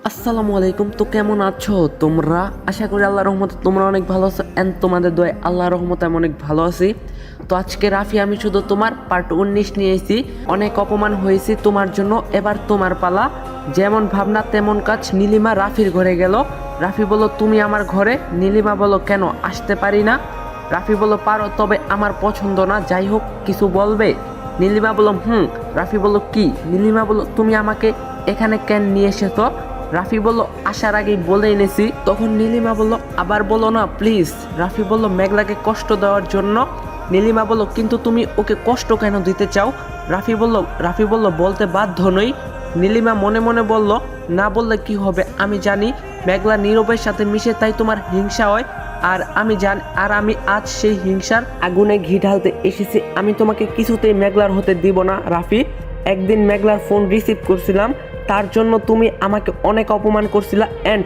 আসসালামু আলাইকুম। তো কেমন আছো তোমরা? আশা করি আল্লাহর রহমতে তোমরা অনেক ভালো আছো অ্যান্ড তোমাদের দোয়ায় আল্লাহর রহমতে আমি অনেক ভালো আছি। তো আজকে রাফি আমি শুধু তোমার পার্ট 19 নিয়ে এসেছি। অনেক অপমান হয়েছি তোমার জন্য, এবার তোমার পালা। যেমন ভাবনা তেমন কাজ। নীলিমা রাফির ঘরে গেল। রাফি বলল তুমি আমার ঘরে। নীলিমা বলল কেন আসতে পারি না? রাফি বলল পারো, তবে আমার পছন্দ না। যাই হোক কিছু বলবে? নীলিমা বলল রাফি বলল কি? নীলিমা বলল তুমি আমাকে এখানে কেন নিয়ে এসেছো? রাফি বলল আসার আগেই বলে এনেছি। তখন নীলিমা বলল আবার বলো না প্লিজ। রাফি বলল মেঘলাকে কষ্ট দেওয়ার জন্য। নীলিমা বলল কিন্তু তুমি ওকে কষ্ট কেন দিতে চাও? রাফি বলল বলতে বাধ্য নই। নীলিমা মনে মনে বলল না বললে কি হবে, আমি জানি মেঘলা নীরবের সাথে মিশে, তাই তোমার হিংসা হয়। আমি আজ সেই হিংসার আগুনে ঘি ঢালতে এসেছি। আমি তোমাকে কিছুতেই মেঘলার হতে দিব না রাফি। একদিন মেঘলার ফোন রিসিভ করছিলাম, তার জন্য তুমি আমাকে অনেক অপমান করছিলা অ্যান্ড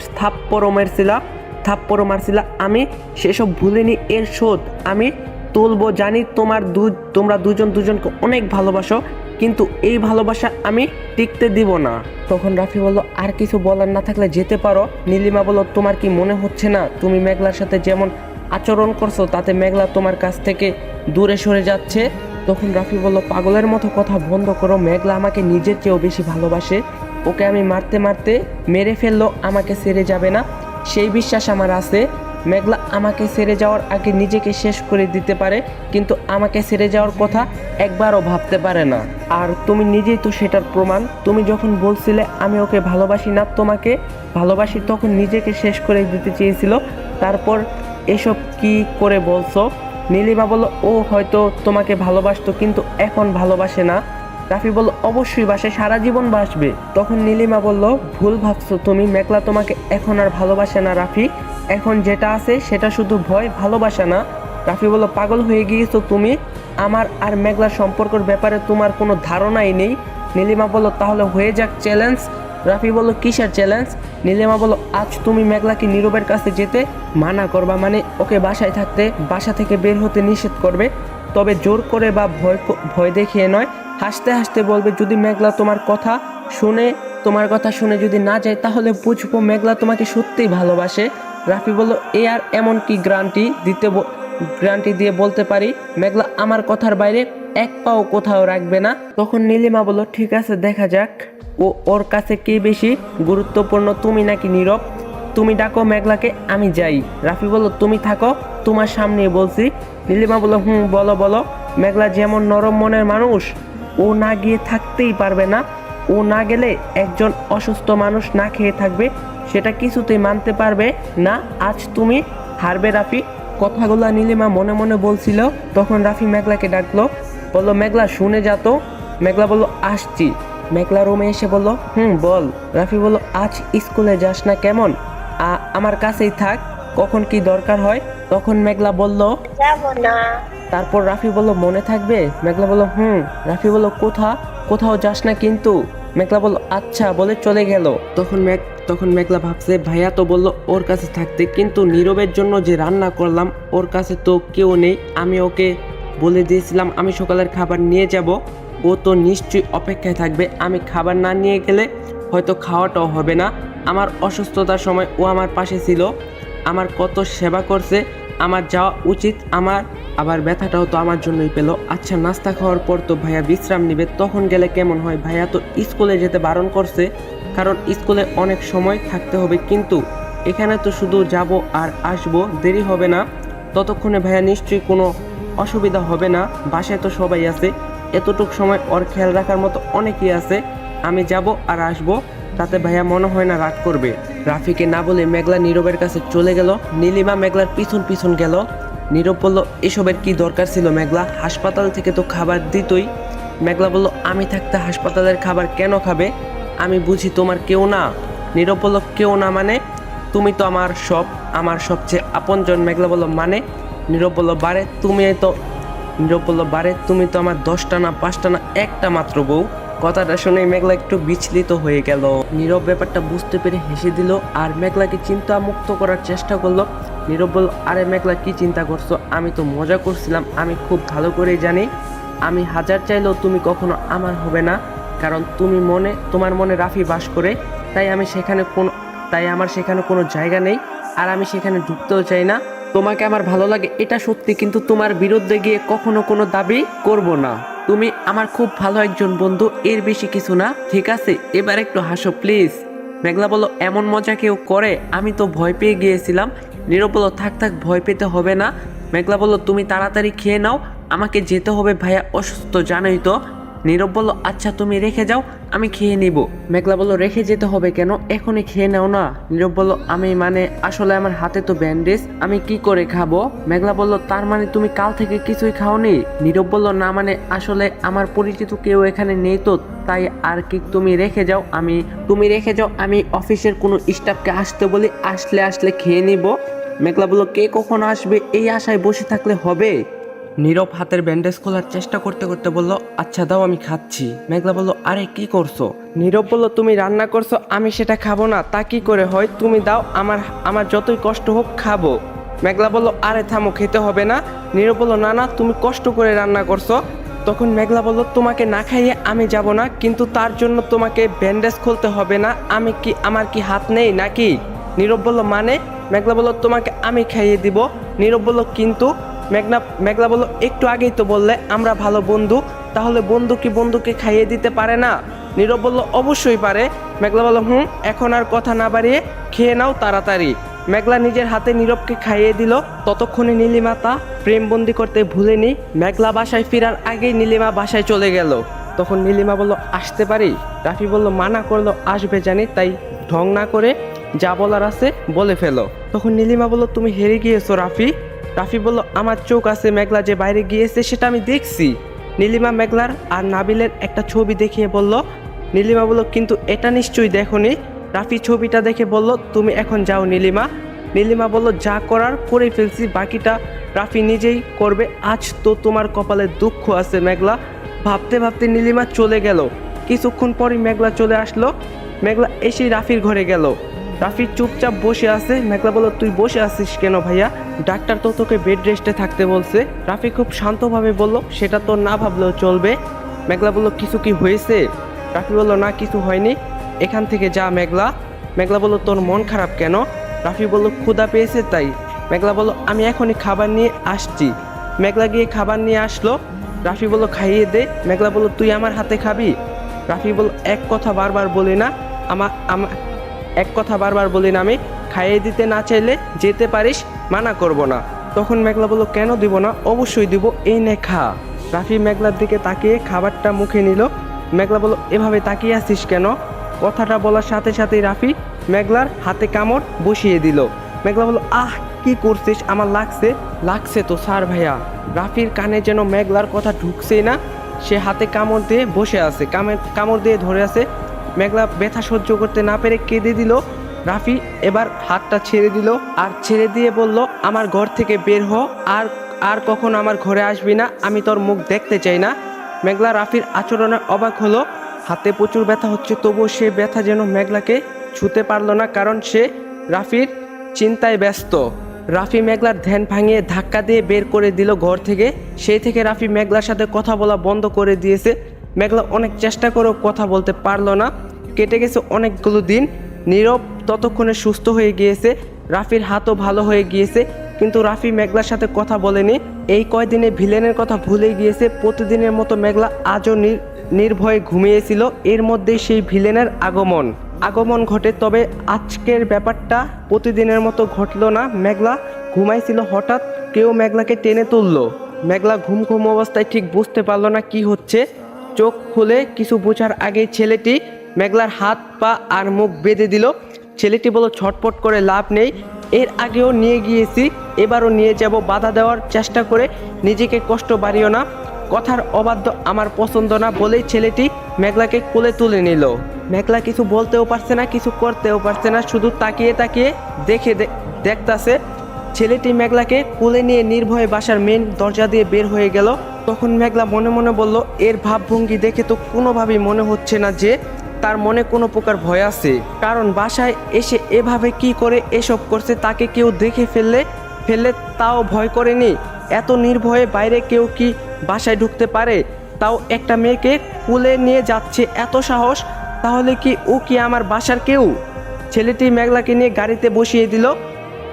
থাপ্পড়ও মারছিলা। আমি সেসব ভুলিনি, এর শোধ আমি তুলবো। জানি তোমরা দুজন দুজনকে অনেক ভালোবাসো, কিন্তু এই ভালোবাসা আমি টিকতে দিব না। তখন রাফি বলল আর কিছু বলার না থাকলে যেতে পারো। নীলিমা বলল তোমার কি মনে হচ্ছে না তুমি মেঘলার সাথে যেমন আচরণ করছো তাতে মেঘলা তোমার কাছ থেকে দূরে সরে যাচ্ছে? তখন রাফি বলল পাগলের মতো কথা বন্ধ করো। মেঘলা আমাকে নিজের চেয়েও বেশি ভালোবাসে। ওকে আমি মারতে মারতে মেরে ফেললেও আমাকে ছেড়ে যাবে না, সেই বিশ্বাস আমার আছে। মেঘলা আমাকে ছেড়ে যাওয়ার আগে নিজেকে শেষ করে দিতে পারে, কিন্তু আমাকে ছেড়ে যাওয়ার কথা একবারও ভাবতে পারে না। আর তুমি নিজেই তো সেটার প্রমাণ। তুমি যখন বলছিলে আমি ওকে ভালোবাসি না, তোমাকে ভালোবাসি, তখন নিজেকে শেষ করে দিতে চেয়েছিল। তারপর এসব কি করে বলছো? নীলিমা বলল ও হয়তো তোমাকে ভালোবাসতো, কিন্তু এখন ভালোবাসে না। রাফি বলল অবশ্যই বাসে, সারা জীবন বাসবে। তখন নীলিমা বলল ভুল ভাবছো তুমি, মেঘলা তোমাকে এখন আর ভালোবাসে না রাফি। এখন যেটা আছে সেটা শুধু ভয়, ভালোবাসা না। রাফি বলল পাগল হয়ে গিয়েছো তুমি, আমার আর মেঘলার সম্পর্কের ব্যাপারে তোমার কোনো ধারণাই নেই। নীলিমা বলল তাহলে হয়ে যাক চ্যালেঞ্জ। রাফি বলল কিসের চ্যালেঞ্জ? নীলিমা বলল আজ তুমি মেঘলাকে নীরবের কাছে যেতে মানা করবা, মানে ওকে বাসায় থাকতে, বাসা থেকে বের হতে নিষেধ করবে। তবে জোর করে বা ভয় দেখিয়ে নয়, হাসতে হাসতে বলবে যদি মেঘলা তোমার কথা শুনে যদি না যায়, তাহলে বুঝবো মেঘলা তোমাকে সত্যিই ভালোবাসে। রাফি বলল এ আর এমন কি গ্যারান্টি দিয়ে বলতে পারি মেঘলা আমার কথার বাইরে এক পাও কোথাও রাখবে না? তখন নীলিমা বলল ঠিক আছে দেখা যাক, ওর কাছে কে বেশি গুরুত্বপূর্ণ, তুমি নাকি নীরব? তুমি ডাকো মেঘলাকে, আমি যাই। রাফি বলল তুমি থাকো, তোমার সামনে বলছি। নীলিমা বলল বলো বলো। মেঘলা যেমন নরম মনের মানুষ, ও না গিয়ে থাকতেই পারবে না। ও না গেলে একজন অসুস্থ মানুষ না খেয়ে থাকবে, সেটা কিছুতেই মানতে পারবে না। আজ তুমি হারবে রাফি। কথাগুলো নীলিমা মনে মনে বলছিল। তখন রাফি মেঘলাকে ডাকলো, বলল মেঘলা শুনে যা তো। মেঘলা বলল আসছি। মেঘলা রুমে এসে বলল বল। রাফি বলল আজ স্কুলে যাস না কেমন? আমার কাছেই থাক, কখন কি দরকার হয়। তখন মেঘলা বলল যাবো না। তারপর রাফি বলল মনে থাকবে? মেঘলা বলল রাফি বলল কোথাও যাস না কিন্তু। মেঘলা বলল আচ্ছা বলে চলে গেল। তখন মেঘলা ভাবছে ভাইয়া তো বলল ওর কাছে থাকতে, কিন্তু নীরবের জন্য যে রান্না করলাম ওর কাছে তো কেউ নেই। আমি ওকে বলে দিয়েছিলাম আমি সকালের খাবার নিয়ে যাব, ও তো নিশ্চয়ই অপেক্ষায় থাকবে। আমি খাবার না নিয়ে গেলে হয়তো খাওয়াটাও হবে না। আমার অসুস্থতার সময় ও আমার পাশে ছিল, আমার কত সেবা করছে। আমার যাওয়া উচিত, আবার ব্যথাটাও তো আমার জন্যই পেল। আচ্ছা নাস্তা খাওয়ার পর তো ভাইয়া বিশ্রাম নেবে, তখন গেলে কেমন হয়? ভাইয়া তো স্কুলে যেতে বারণ করছে, কারণ স্কুলে অনেক সময় থাকতে হবে, কিন্তু এখানে তো শুধু যাব আর আসবো, দেরি হবে না। ততক্ষণে ভাইয়া নিশ্চয়ই কোনো অসুবিধা হবে না, বাসায় তো সবাই আছে। এতটুক সময় ওর খেয়াল রাখার মতো অনেকেই আছে। আমি যাব আর আসবো, তাতে ভাইয়া মনে হয় না রাগ করবে। রাফিকে না বলে মেঘলা নীরবের কাছে চলে গেল। নীলিমা মেঘলার পিছন পিছন গেল। নীরব বলল এসবের কি দরকার ছিল মেঘলা? হাসপাতাল থেকে তো খাবার দিতই। মেঘলা বলল আমি থাকতে হাসপাতালের খাবার কেন খাবে? আমি বুঝি তোমার কেউ না? নীরব বলল কেউ না মানে? তুমি তো আমার সবচেয়ে আপনজন। মেঘলা বলল মানে? নীরব বলল তুমি তো আমার 10টা না 5টা না একটা মাত্র বউ। কথাটা শুনে মেঘলা একটু বিচলিত হয়ে গেল। নীরব ব্যাপারটা বুঝতে পেরে হেসে দিল আর মেঘলাকে চিন্তা মুক্ত করার চেষ্টা করলো। নীরব বলল আরে মেঘলা কি চিন্তা করছো? আমি তো মজা করছিলাম। আমি খুব ভালো করেই জানি আমি হাজার চাইলেও তুমি কখনো আমার হবে না, কারণ তোমার মনে রাফি বাস করে। তাই আমার সেখানে কোনো জায়গা নেই, আর আমি সেখানে ঢুকতেও চাই না। তোমাকে আমার ভালো লাগে এটা সত্যি, কিন্তু তোমার বিরুদ্ধে গিয়ে কখনো কোনো দাবি করব না। তুমি আমার খুব ভালো একজন বন্ধু, এর বেশি কিছু না, ঠিক আছে? এবার একটু হাসো প্লিজ। মেঘলা বলল, এমন মজা কেউ করে? আমি তো ভয় পেয়ে গিয়েছিলাম। নীরব বলল, থাক থাক, ভয় পেতে হবে না। মেঘলা বলল, তুমি তাড়াতাড়ি খেয়ে নাও, আমাকে যেতে হবে, ভাইয়া অসুস্থ জানোই তো। নীরব বলল, আচ্ছা তুমি রেখে যাও, আমি খেয়ে নিব। মেঘলা বলল, রেখে যেতে হবে কেন, এখনই খেয়ে নাও না। নীরব বলল, আমি মানে আসলে আমার হাতে তো ব্যান্ডেজ, আমি কি করে খাবো? মেঘলা বলল, তার মানে তুমি কাল থেকে কিছুই খাওনি? নীরব বলল, না মানে আসলে আমার পরিচিত কেউ এখানে নেই তো, তাই আর কি। তুমি রেখে যাও, আমি অফিসের কোনো স্টাফকে আসতে বলি, আসলে খেয়ে নিব। মেঘলা বলল, কে কখন আসবে এই আশায় বসে থাকলে হবে? নীরব হাতের ব্যান্ডেজ খোলার চেষ্টা করতে করতে বলল, আচ্ছা দাও, আমি খাচ্ছি। মেঘলা বলল, আরে কি করছো? নীরব বলল, তুমি রান্না করছো, আমি সেটা খাবো না তা কি করে হয়? তুমি দাও, আমার যতই কষ্ট হোক খাবো। মেঘলা বলল, আরে থামো, খেতে হবে না। নীরব বলল, না না, তুমি কষ্ট করে রান্না করছো। তখন মেঘলা বলল, তোমাকে না খাইয়ে আমি যাব না, কিন্তু তার জন্য তোমাকে ব্যান্ডেজ খুলতে হবে না। আমার কি হাত নেই নাকি? নীরব বলল, মানে? মেঘলা বলল, তোমাকে আমি খাইয়ে দিব। নীরব বলল, কিন্তু? মেঘলা বলল, একটু আগেই তো বললে আমরা ভালো বন্ধু, তাহলে বন্ধু কি বন্ধুকে খাইয়ে দিতে পারে না? নীরব বলল, অবশ্যই পারে। মেঘলা বলল, এখন আর কথা না বাড়িয়ে খেয়ে নাও তাড়াতাড়ি। মেঘলা নিজের হাতে নীরবকে খাইয়ে দিল। ততক্ষণে নীলিমা তা প্রেমবন্দি করতে ভুলেনি। মেঘলা বাসায় ফেরার আগেই নীলিমা বাসায় চলে গেল। তখন নীলিমা বলল, আসতে পারি? রাফি বলল, মানা করলো আসবে জানি, তাই ঢং না করে যা বলার আছে বলে ফেলো। তখন নীলিমা বলল, তুমি হেরে গিয়েছো রাফি। রাফি বলল, আমার চোখ আছে, মেঘলা যে বাইরে গিয়েছে সেটা আমি দেখছি। নীলিমা মেঘলার আর নাবিলের একটা ছবি দেখিয়ে বলল। নীলিমা বলল, কিন্তু এটা নিশ্চয়ই দেখোনি। রাফি ছবিটা দেখে বলল, তুমি এখন যাও নীলিমা। নীলিমা বলল, যা করার করে ফেলছি, বাকিটা রাফি নিজেই করবে। আজ তো তোমার কপালে দুঃখ আছে মেঘলা। ভাবতে ভাবতে নীলিমা চলে গেল। কিছুক্ষণ পরই মেঘলা চলে আসলো। মেঘলা এসে রাফির ঘরে গেল। রাফি চুপচাপ বসে আছে। মেঘলা বলল, তুই বসে আছিস কেন ভাইয়া? ডাক্তার তো তোকে বেড রেস্টে থাকতে বলছে। রাফি খুব শান্তভাবে বলল, সেটা তো না ভাবলেও চলবে। মেঘলা বলল, কিছু কি হয়েছে? রাফি বলল, না কিছু হয়নি, এখান থেকে যা মেঘলা। মেঘলা বলল, তোর মন খারাপ কেন? রাফি বলল, ক্ষুধা পেয়েছে তাই। মেঘলা বলল, আমি এখনই খাবার নিয়ে আসছি। মেঘলা গিয়ে খাবার নিয়ে আসলো। রাফি বলল, খাইয়ে দে। মেঘলা বলল, তুই আমার হাতে খাবি? রাফি বলল, এক কথা বারবার বলি না আমি খাইয়ে দিতে না চাইলে যেতে পারিস, মানা করব না। তখন মেঘলা বলল, কেন দিব না? অবশ্যই দিব, এই নে খা। রাফি মেঘলার দিকে তাকিয়ে খাবারটা মুখে নিল। মেঘলা বলল, এভাবে তাকিয়ে আছিস কেন? কথাটা বলার সাথে সাথেই রাফি মেঘলার হাতে কামড় বসিয়ে দিল। মেঘলা বলল, আহ কি করছিস? আমার লাগছে তো স্যার ভাইয়া। রাফির কানে যেন মেঘলার কথা ঢুকছেই না। সে হাতে কামড় দিয়ে বসে আছে, কামড় দিয়ে ধরে আছে। মেঘলা ব্যথা সহ্য করতে না পেরে কেঁদে দিল। রাফি এবার হাতটা ছেড়ে দিল, আর ছেড়ে দিয়ে বলল, আমার ঘর থেকে বের হ, আর কখন আমার ঘরে আসবি না, আমি তোর মুখ দেখতে চাই না। মেঘলা রাফির আচরণে অবাক হলো। হাতে প্রচুর ব্যথা হচ্ছে, তবুও সে ব্যথা যেন মেঘলাকে ছুঁতে পারল না, কারণ সে রাফির চিন্তায় ব্যস্ত। রাফি মেঘলার ধ্যান ভাঙিয়ে ধাক্কা দিয়ে বের করে দিল ঘর থেকে। সেই থেকে রাফি মেঘলার সাথে কথা বলা বন্ধ করে দিয়েছে। মেঘলা অনেক চেষ্টা করেও কথা বলতে পারল না। কেটে গেছে অনেকগুলো দিন। নীরব ততক্ষণে সুস্থ হয়ে গিয়েছে। রাফির হাতও ভালো হয়ে গিয়েছে, কিন্তু রাফি মেঘলার সাথে কথা বলেনি। এই কয়দিনে ভিলেনের কথা ভুলে গিয়েছে। প্রতিদিনের মতো মেঘলা আজও নির্ভয়ে ঘুমিয়েছিল। এর মধ্যেই সেই ভিলেনের আগমন ঘটে। তবে আজকের ব্যাপারটা প্রতিদিনের মতো ঘটল না। মেঘলা ঘুমাইছিল, হঠাৎ কেউ মেঘলাকে টেনে তুলল। মেঘলা ঘুম অবস্থায় ঠিক বুঝতে পারল না কি হচ্ছে। চোখ খুলে কিছু বোঝার আগেই ছেলেটি মেঘলার হাত পা আর মুখ বেঁধে দিল। ছেলেটি বলল, ছটপট করে লাভ নেই, এর আগেও নিয়ে গিয়েছি, এবারও নিয়ে যাব। বাধা দেওয়ার চেষ্টা করে নিজেকে কষ্ট বাড়িও না, কথার অবাধ্য আমার পছন্দ না বলেই ছেলেটি মেঘলাকে কোলে তুলে নিল। মেঘলা কিছু বলতেও পারছে না, কিছু করতেও পারছে না, শুধু তাকিয়ে দেখতাছে। ছেলেটি মেঘলাকে কোলে নিয়ে নির্ভয়ে বাসার মেন দরজা দিয়ে বের হয়ে গেল। তখন মেঘলা মনে মনে বলল, এর ভাবভঙ্গি দেখে তো কোনোভাবেই মনে হচ্ছে না যে তার মনে কোনো প্রকার ভয় আছে, কারণ বাসায় এসে এভাবে কি করে এসব করছে, তাকে কেউ দেখে ফেললে তাও ভয় করেনি। এত নির্ভয়ে বাইরে কেউ কি বাসায় ঢুকতে পারে? তাও একটা মেয়েকে কোলে নিয়ে যাচ্ছে, এত সাহস! তাহলে কি ও কি আমার বাসার কেউ? ছেলেটি মেঘলাকে নিয়ে গাড়িতে বসিয়ে দিল।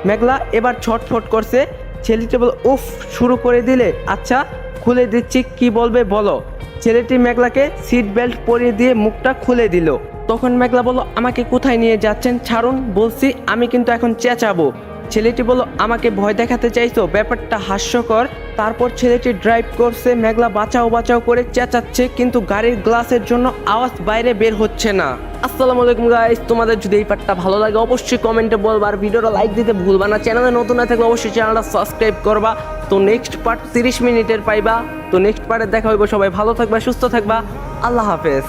মেঘলা এবার ছটফট করছে। ছেলেটি বলল, উফ, শুরু করে দিলে? আচ্ছা, খুলে দিচ্ছি, কি বলবে বলো। ছেলেটি মেঘলাকে সিট বেল্ট পরিয়ে দিয়ে মুখটা খুলে দিল। তখন মেঘলা বলল, আমাকে কোথায় নিয়ে যাচ্ছেন? ছাড়ুন বলছি, আমি কিন্তু এখন চেঁচাবো। ছেলেটি বলল, আমাকে ভয় দেখাতে চাইছো? ব্যাপারটা হাস্যকর। তারপর ছেলেটি ড্রাইভ করছে, মেঘলা বাঁচাও বাঁচাও করে চেঁচাচ্ছে, কিন্তু গাড়ির গ্লাসের জন্য আওয়াজ বাইরে বের হচ্ছে না। আসসালামু আলাইকুম গাইস, তোমাদের যদি এই পার্টটা ভালো লাগে অবশ্যই কমেন্টে বলবা, আর ভিডিওটা লাইক দিতে ভুলবা না। চ্যানেলে নতুন না থাকলে অবশ্যই চ্যানেলটা সাবস্ক্রাইব করবা। তো নেক্সট পার্ট 30 মিনিটের পাইবা। তো নেক্সট পার্টে দেখা হইব। সবাই ভালো থাকবা, সুস্থ থাকবা। আল্লাহ হাফেজ।